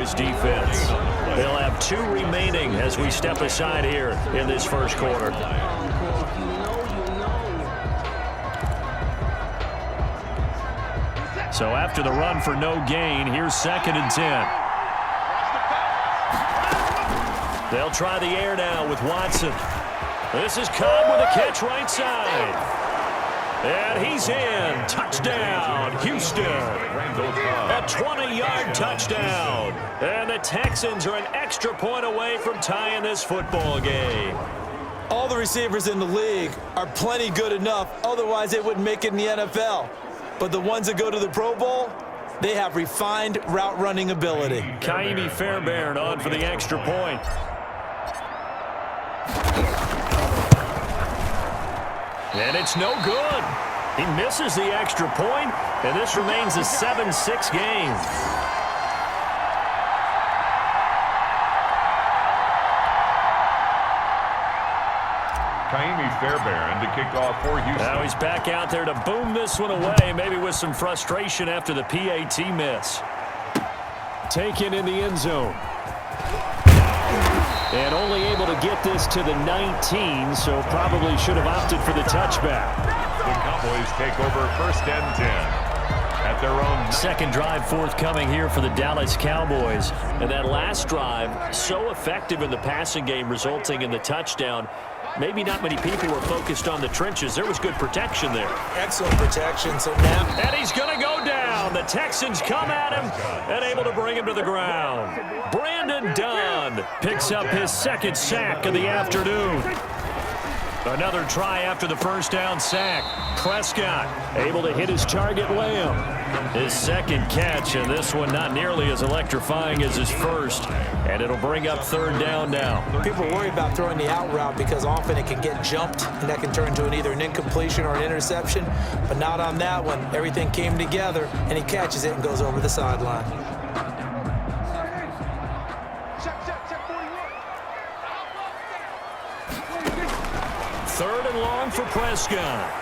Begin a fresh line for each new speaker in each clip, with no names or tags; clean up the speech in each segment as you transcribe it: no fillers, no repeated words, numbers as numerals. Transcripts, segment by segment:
Cowboys defense. They'll have 2 remaining as we step aside here in this first quarter. So after the run for no gain, here's 2nd and 10. They'll try the air now with Watson. This is Cobb with a catch right side. And he's in. Touchdown, Houston. A 20-yard touchdown. And the Texans are an extra point away from tying this football game.
All the receivers in the league are plenty good enough. Otherwise, they wouldn't make it in the NFL. But the ones that go to the Pro Bowl, they have refined route running ability.
Kaimi Fairbairn on for the extra point. And it's no good. He misses the extra point, and this remains a 7-6 game.
Kaimi Fairbairn to kick off for Houston.
Now he's back out there to boom this one away, maybe with some frustration after the PAT miss. Taken in the end zone. And only able to get this to the 19, so probably should have opted for the touchback.
The Cowboys take over 1st and 10 at their own.
Second drive forthcoming here for the Dallas Cowboys. And that last drive, so effective in the passing game, resulting in the touchdown. Maybe not many people were focused on the trenches. There was good protection there.
Excellent protection. So now,
and he's going to go down. The Texans come at him and able to bring him to the ground. Brandon Dunn picks up his 2nd sack of the afternoon. Another try after the first down sack. Prescott able to hit his target, Lamb. His 2nd catch, and this one not nearly as electrifying as his first. And it'll bring up 3rd down now.
People worry about throwing the out route because often it can get jumped, and that can turn into either an incompletion or an interception. But not on that one. Everything came together, and he catches it and goes over the sideline.
Third and long for Prescott.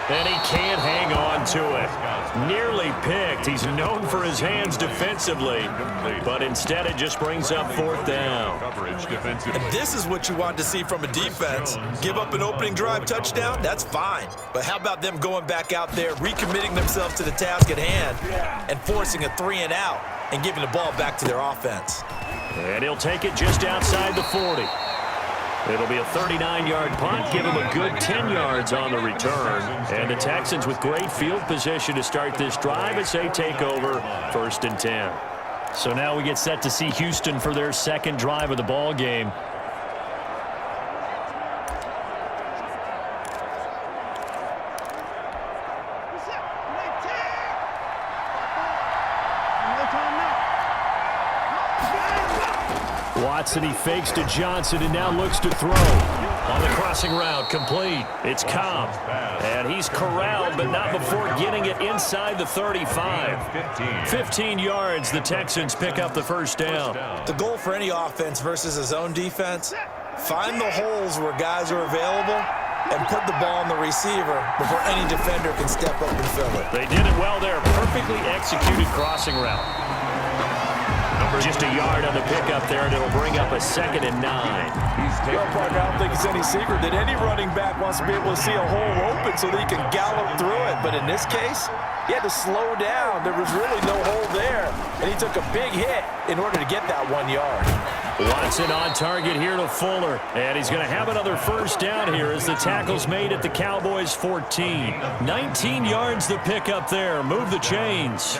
And he can't hang on to it. Nearly picked. He's known for his hands defensively, but instead it just brings up 4th down.
And this is what you want to see from a defense. Give up an opening drive touchdown, that's fine. But how about them going back out there, recommitting themselves to the task at hand, and forcing a 3-and-out and giving the ball back to their offense.
And he'll take it just outside the 40. It'll be a 39-yard punt, give him a good 10 yards on the return. And the Texans with great field position to start this drive as they take over 1st and 10. So now we get set to see Houston for their 2nd drive of the ball game. Watson, he fakes to Johnson and now looks to throw. On the crossing route, complete. It's Cobb. And he's corralled, but not before getting it inside the 35. 15 yards, the Texans pick up the 1st down.
The goal for any offense versus a zone defense, find the holes where guys are available and put the ball on the receiver before any defender can step up and fill it.
They did it well there. Perfectly executed crossing route. Just a yard on the pickup there, and it'll bring up a 2nd and 9.
Well, Parker, I don't think it's any secret that any running back wants to be able to see a hole open so that he can gallop through it. But in this case, he had to slow down. There was really no hole there, and he took a big hit in order to get that 1 yard.
Watson on target here to Fuller, and he's going to have another 1st down here as the tackle's made at the Cowboys' 14. 19 yards the pickup there. Move the chains.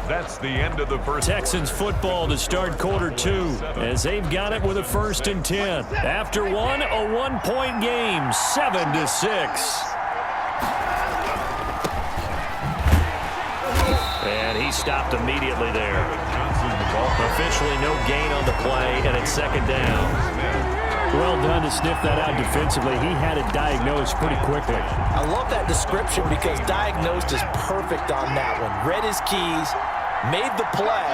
That's the end of the first.
Texans football to start quarter 2 as they've got it with a 1st and 10. After one, a 1-point game, 7-6. And he stopped immediately there. Officially no gain on the play, and it's 2nd down. Well done to sniff that out defensively. He had it diagnosed pretty quickly.
I love that description because diagnosed is perfect on that one. Read his keys, made the play,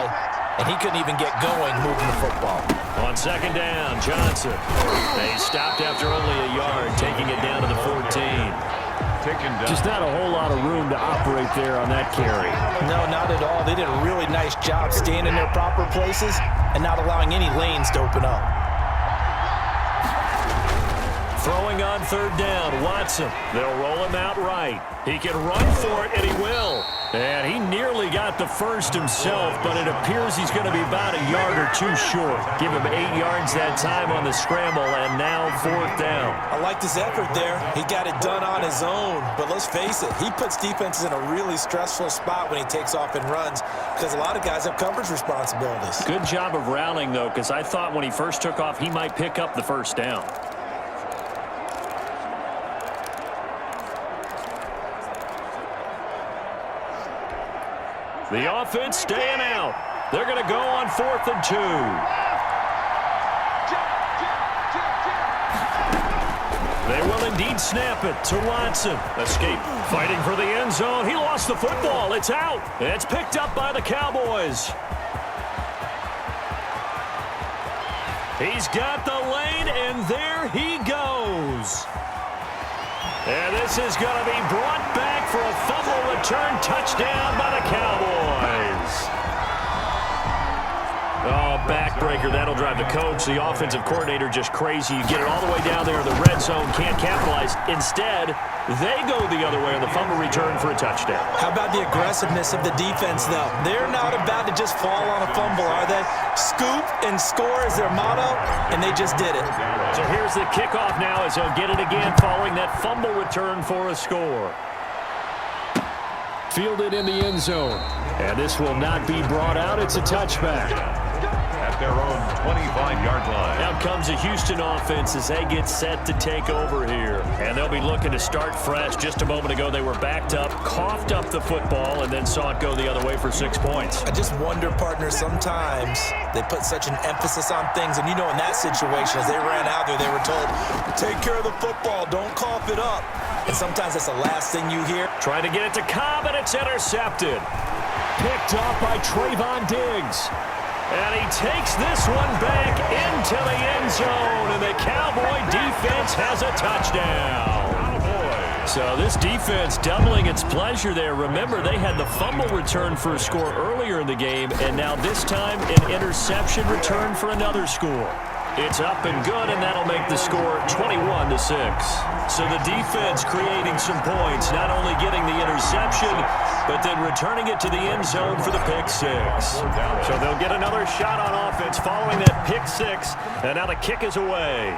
and he couldn't even get going moving the football.
On second down, Johnson. They stopped after only a yard, taking it down to the 14. Just not a whole lot of room to operate there on that carry.
No, not at all. They did a really nice job staying in their proper places and not allowing any lanes to open up.
Throwing on third down, Watson. They'll roll him out right. He can run for it, and he will. And he nearly got the first himself, but it appears he's going to be about a yard or two short. Give him 8 yards that time on the scramble, and now fourth down.
I like his effort there. He got it done on his own, but let's face it, he puts defenses in a really stressful spot when he takes off and runs because a lot of guys have coverage responsibilities.
Good job of rallying, though, because I thought when he first took off, he might pick up the first down. The offense staying out. They're going to go on 4th and 2. They will indeed snap it to Watson. Escape, fighting for the end zone. He lost the football. It's out. It's picked up by the Cowboys. He's got the lane, and there he goes. And this is going to be brought back for a fumble return touchdown by the Cowboys. Oh, backbreaker. That'll drive the coach, the offensive coordinator, just crazy. You get it all the way down there in the red zone, can't capitalize. Instead, they go the other way on the fumble return for a touchdown.
How about the aggressiveness of the defense, though? They're not about to just fall on a fumble, are they? Scoop and score is their motto, and they just did it.
So here's the kickoff now as they'll get it again following that fumble return for a score. Fielded in the end zone. And this will not be brought out. It's a touchback.
At their own 25-yard line.
Out comes the Houston offense as they get set to take over here. And they'll be looking to start fresh. Just a moment ago, they were backed up, coughed up the football, and then saw it go the other way for 6 points.
I just wonder, partner, sometimes they put such an emphasis on things. And, you know, in that situation, as they ran out there, they were told, take care of the football, don't cough it up. And sometimes that's the last thing you hear.
Trying to get it to Cobb, and it's intercepted. Picked up by Trayvon Diggs. And he takes this one back into the end zone, and the Cowboy defense has a touchdown. So this defense doubling its pleasure there. Remember, they had the fumble return for a score earlier in the game, and now this time an interception return for another score. It's up and good, and that'll make the score 21-6. So the defense creating some points, not only getting the interception, but then returning it to the end zone for the pick six. So they'll get another shot on offense following that pick six, and now the kick is away.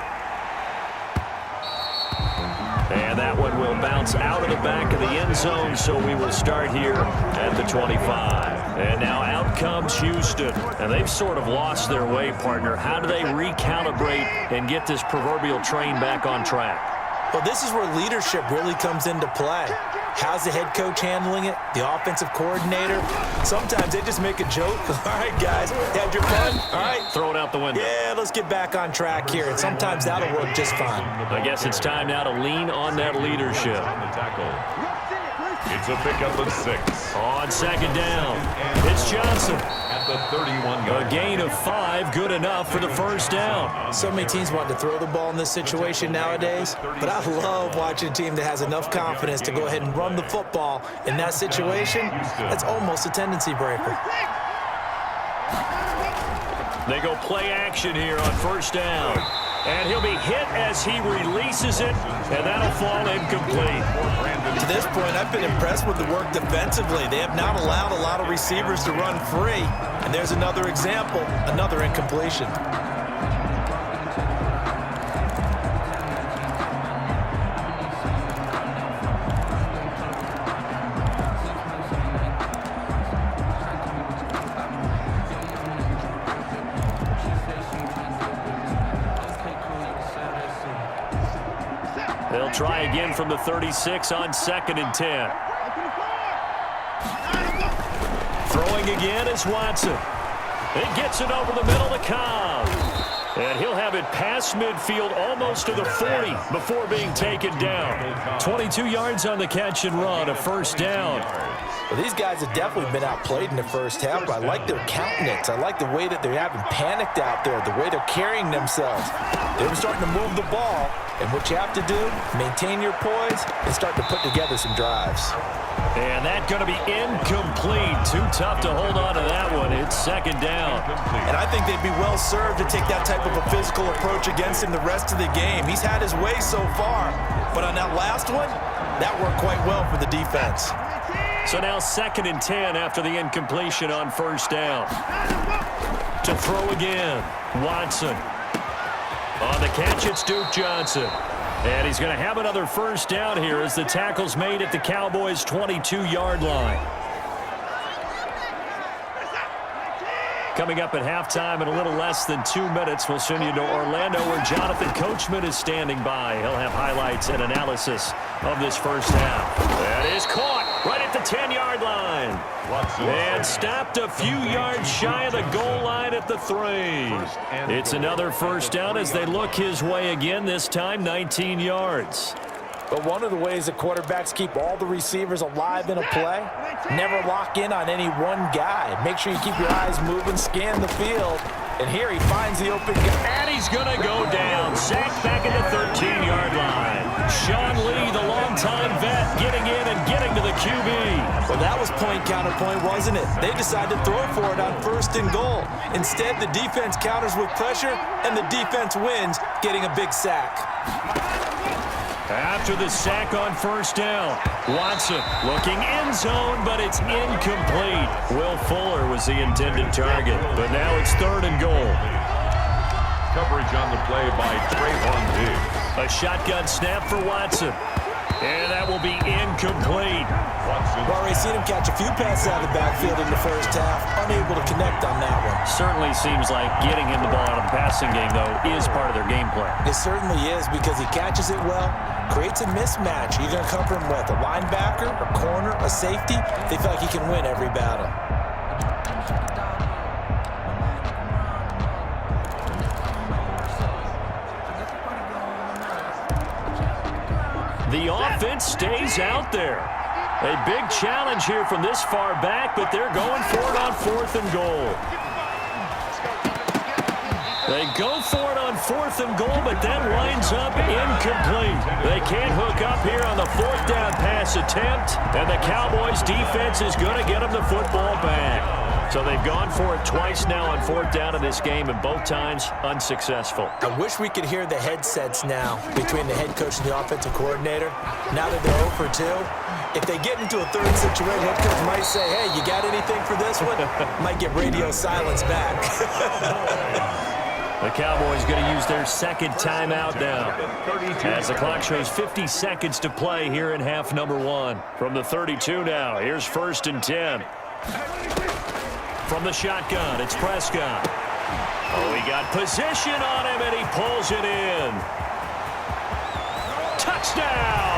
And that one will bounce out of the back of the end zone, so we will start here at the 25. And now out comes Houston. And they've sort of lost their way, partner. How do they recalibrate and get this proverbial train back on track?
Well, this is where leadership really comes into play. How's the head coach handling it? The offensive coordinator? Sometimes they just make a joke. All right, guys, had your fun? All right.
Throw it out the window.
Yeah, let's get back on track here. And sometimes that'll work just fine.
I guess it's time now to lean on that leadership.
It's a pickup of 6.
On second down, it's Johnson.
At the 31-yard.
A gain of 5, good enough for the first down.
So many teams want to throw the ball in this situation nowadays, but I love watching a team that has enough confidence to go ahead and run the football in that situation. That's almost a tendency breaker. They
go play action here on first down. And he'll be hit as he releases it, and that'll fall incomplete.
To this point, I've been impressed with the work defensively. They have not allowed a lot of receivers to run free. And there's another example, another incompletion.
They'll try again from the 36 on 2nd and 10. Throwing again is Watson. It gets it over the middle to Cobb. And he'll have it past midfield almost to the 40 before being taken down. 22 yards on the catch and run, a first down.
Well, these guys have definitely been outplayed in the first half, but I like their countenance. I like the way that they're having panicked out there, the way they're carrying themselves. They're starting to move the ball, and what you have to do, maintain your poise and start to put together some drives.
And that's going to be incomplete. Too tough to hold on to that one. It's second down.
And I think they'd be well served to take that type of a physical approach against him the rest of the game. He's had his way so far, but on that last one, that worked quite well for the defense.
So now 2nd and 10 after the incompletion on first down. To throw again, Watson. On the catch, it's Duke Johnson. And he's going to have another first down here as the tackle's made at the Cowboys' 22-yard line. Coming up at halftime in a little less than 2 minutes, we'll send you to Orlando where Jonathan Coachman is standing by. He'll have highlights and analysis of this first half. That is caught right at the 10-yard line. And stopped a few yards shy of the goal line at the 3. It's another first down as they look his way again, this time 19 yards.
But one of the ways that quarterbacks keep all the receivers alive in a play, never lock in on any one guy. Make sure you keep your eyes moving, scan the field. And here he finds the open guy.
And he's going to go down. Sacked back at the 13-yard line. Sean Lee, the longtime vet, getting in and getting to the QB.
Well, that was point counterpoint, wasn't it? They decided to throw for it on 1st and goal. Instead, the defense counters with pressure, and the defense wins, getting a big sack.
After the sack on first down, Watson looking end zone, but it's incomplete. Will Fuller was the intended target, but now it's 3rd and goal.
Coverage on the play by Trayvon Diggs.
A shotgun snap for Watson, and that will be incomplete.
We've already seen him catch a few passes out of the backfield in the first half, unable to connect on that one.
Certainly seems like getting him the ball out of the passing game, though, is part of their game plan.
It certainly is because he catches it well, creates a mismatch. You're going to cover him with a linebacker, a corner, a safety. They feel like he can win every battle.
The offense stays out there. A big challenge here from this far back, but they're going for it on 4th and goal. They go for it on 4th and goal, but that winds up incomplete. They can't hook up here on the 4th down pass attempt, and the Cowboys defense is going to get them the football back. So they've gone for it twice now on 4th down in this game, and both times unsuccessful.
I wish we could hear the headsets now between the head coach and the offensive coordinator. Now that they're 0 for 2, if they get into a 3rd situation, head coach might say, hey, you got anything for this one? Might get radio silence back.
The Cowboys going to use their 2nd timeout now, as the clock shows 50 seconds to play here in half number 1. From the 32 now, here's 1st and 10. From the shotgun, it's Prescott. Oh, he got position on him, and he pulls it in. Touchdown!